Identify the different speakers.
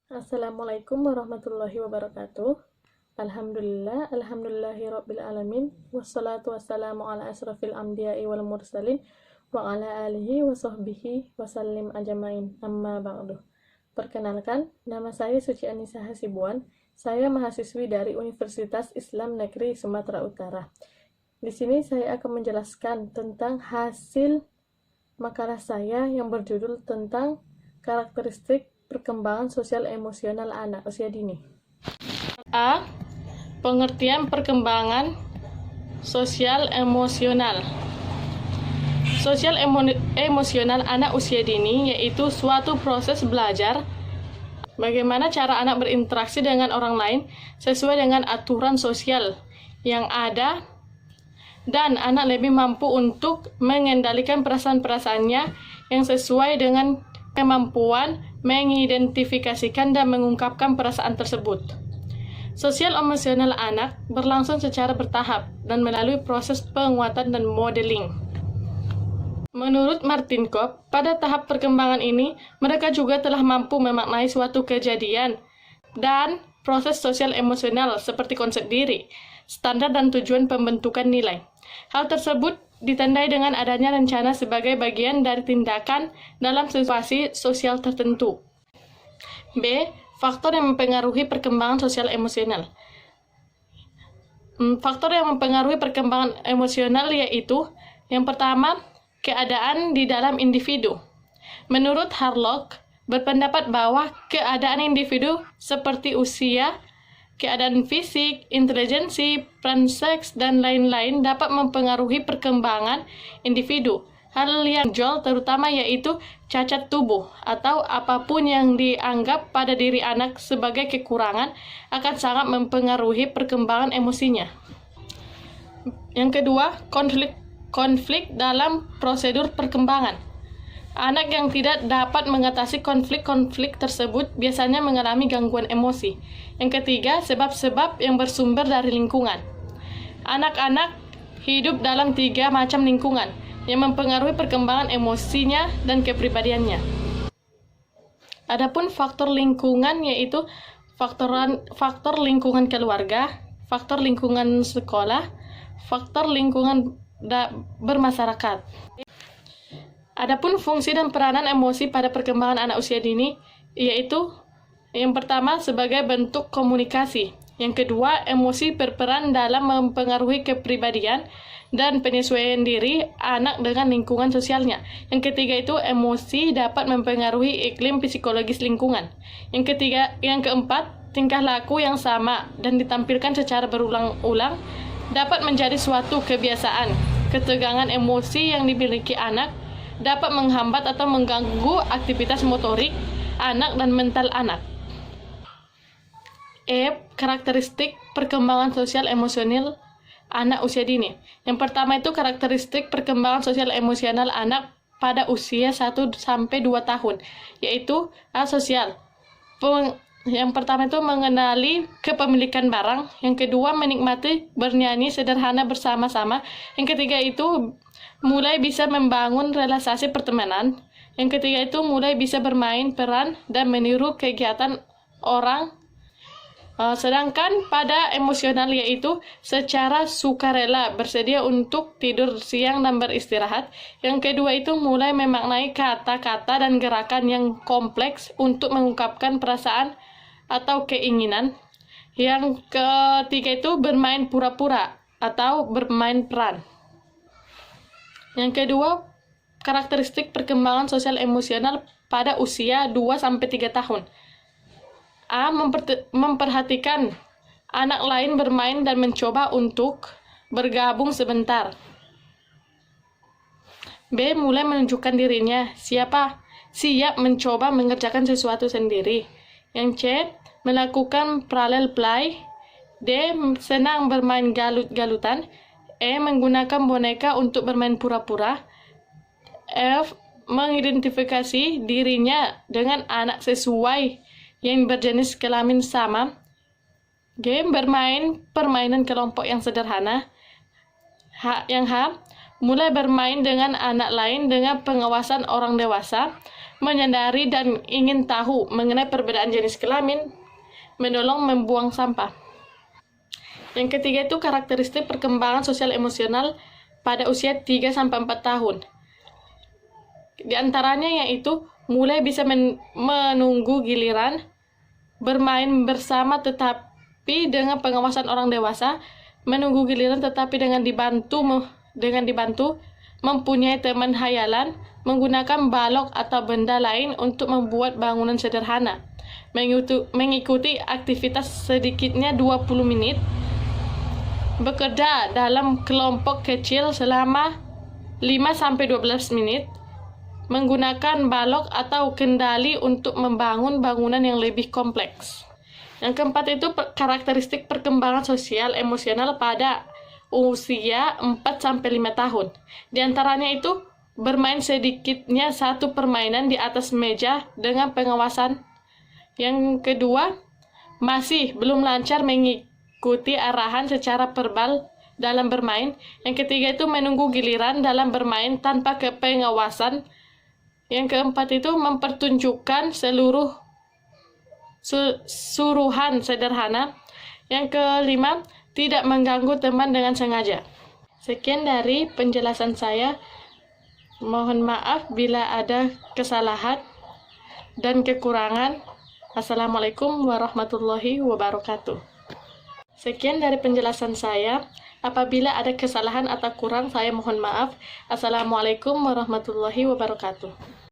Speaker 1: Assalamualaikum warahmatullahi wabarakatuh. Alhamdulillahirabbil alamin. Wassalatu wassalamu ala asrafil anbiya'i wal mursalin wa ala alihi wa sahbihi wasallim ajmain. Amma ba'du. Perkenalkan, nama saya Suci Anissa Hasibuan. Saya mahasiswi dari Universitas Islam Negeri Sumatera Utara. Di sini saya akan menjelaskan tentang hasil makalah saya yang berjudul tentang karakteristik perkembangan sosial emosional anak usia dini. A. Pengertian perkembangan sosial emosional. Sosial emosional anak usia dini yaitu suatu proses belajar bagaimana cara anak berinteraksi dengan orang lain sesuai dengan aturan sosial yang ada, dan anak lebih mampu untuk mengendalikan perasaan-perasaannya yang sesuai dengan kemampuan mengidentifikasikan dan mengungkapkan perasaan tersebut. Sosial emosional anak berlangsung secara bertahap dan melalui proses penguatan dan modeling. Menurut Martin Kopp, pada tahap perkembangan ini, mereka juga telah mampu memaknai suatu kejadian dan proses sosial emosional seperti konsep diri, standar dan tujuan pembentukan nilai. Hal tersebut ditandai dengan adanya rencana sebagai bagian dari tindakan dalam situasi sosial tertentu. B. Faktor yang mempengaruhi perkembangan sosial emosional. Faktor yang mempengaruhi perkembangan emosional yaitu yang pertama, keadaan di dalam individu. Menurut Harlock, berpendapat bahwa keadaan individu seperti usia, keadaan fisik, intelijensi, peran seks, dan lain-lain dapat mempengaruhi perkembangan individu. Hal yang menonjol terutama yaitu cacat tubuh atau apapun yang dianggap pada diri anak sebagai kekurangan akan sangat mempengaruhi perkembangan emosinya. Yang kedua, konflik dalam prosedur perkembangan. Anak yang tidak dapat mengatasi konflik-konflik tersebut biasanya mengalami gangguan emosi. Yang ketiga, sebab-sebab yang bersumber dari lingkungan. Anak-anak hidup dalam 3 macam lingkungan yang mempengaruhi perkembangan emosinya dan kepribadiannya. Adapun faktor lingkungan yaitu faktor lingkungan keluarga, faktor lingkungan sekolah, faktor lingkungan bermasyarakat. Adapun fungsi dan peranan emosi pada perkembangan anak usia dini yaitu yang pertama sebagai bentuk komunikasi, yang kedua emosi berperan dalam mempengaruhi kepribadian dan penyesuaian diri anak dengan lingkungan sosialnya. Yang ketiga itu emosi dapat mempengaruhi iklim psikologis lingkungan. Yang keempat, tingkah laku yang sama dan ditampilkan secara berulang-ulang dapat menjadi suatu kebiasaan. Ketegangan emosi yang dimiliki anak dapat menghambat atau mengganggu aktivitas motorik anak dan mental anak. Karakteristik perkembangan sosial emosional anak usia dini. Yang pertama itu karakteristik perkembangan sosial emosional anak pada usia 1-2 tahun, yaitu asosial. Yang pertama itu mengenali kepemilikan barang, yang kedua menikmati bernyanyi sederhana bersama-sama, yang ketiga itu mulai bisa membangun relasi pertemanan, yang ketiga itu mulai bisa bermain peran dan meniru kegiatan orang. Sedangkan pada emosional yaitu secara sukarela bersedia untuk tidur siang dan beristirahat. Yang kedua itu mulai memaknai kata-kata dan gerakan yang kompleks untuk mengungkapkan perasaan atau keinginan. Yang ketiga itu bermain pura-pura atau bermain peran. Yang kedua, karakteristik perkembangan sosial emosional pada usia 2-3 tahun. A. Memperhatikan anak lain bermain dan mencoba untuk bergabung sebentar. B. Mulai menunjukkan dirinya siap mencoba mengerjakan sesuatu sendiri. Yang C. Melakukan parallel play. D. Senang bermain galut-galutan. E. Menggunakan boneka untuk bermain pura-pura. F. Mengidentifikasi dirinya dengan anak sesuai yang berjenis kelamin sama. G. Bermain permainan kelompok yang sederhana. Yang H. Mulai bermain dengan anak lain dengan pengawasan orang dewasa. menyadari dan ingin tahu mengenai perbedaan jenis kelamin, menolong membuang sampah. Yang ketiga itu karakteristik perkembangan sosial emosional pada usia 3-4 tahun. Di antaranya yaitu mulai bisa menunggu giliran, bermain bersama tetapi dengan pengawasan orang dewasa, menunggu giliran tetapi dengan dibantu, mempunyai teman hayalan, menggunakan balok atau benda lain untuk membuat bangunan sederhana, mengikuti aktivitas sedikitnya 20 menit, bekerja dalam kelompok kecil selama 5-12 menit, menggunakan balok atau kendali untuk membangun bangunan yang lebih kompleks. Yang keempat itu karakteristik perkembangan sosial emosional pada usia 4-5 tahun. Di antaranya itu bermain sedikitnya satu permainan di atas meja dengan pengawasan. Yang kedua, masih belum lancar mengikuti arahan secara verbal dalam bermain. Yang ketiga itu menunggu giliran dalam bermain tanpa pengawasan. Yang keempat itu mempertunjukkan suruhan sederhana. Yang kelima, tidak mengganggu teman dengan sengaja. Sekian dari penjelasan saya. Mohon maaf bila ada kesalahan dan kekurangan. Assalamualaikum warahmatullahi wabarakatuh. Sekian dari penjelasan saya. Apabila ada kesalahan atau kurang, saya mohon maaf. Assalamualaikum warahmatullahi wabarakatuh.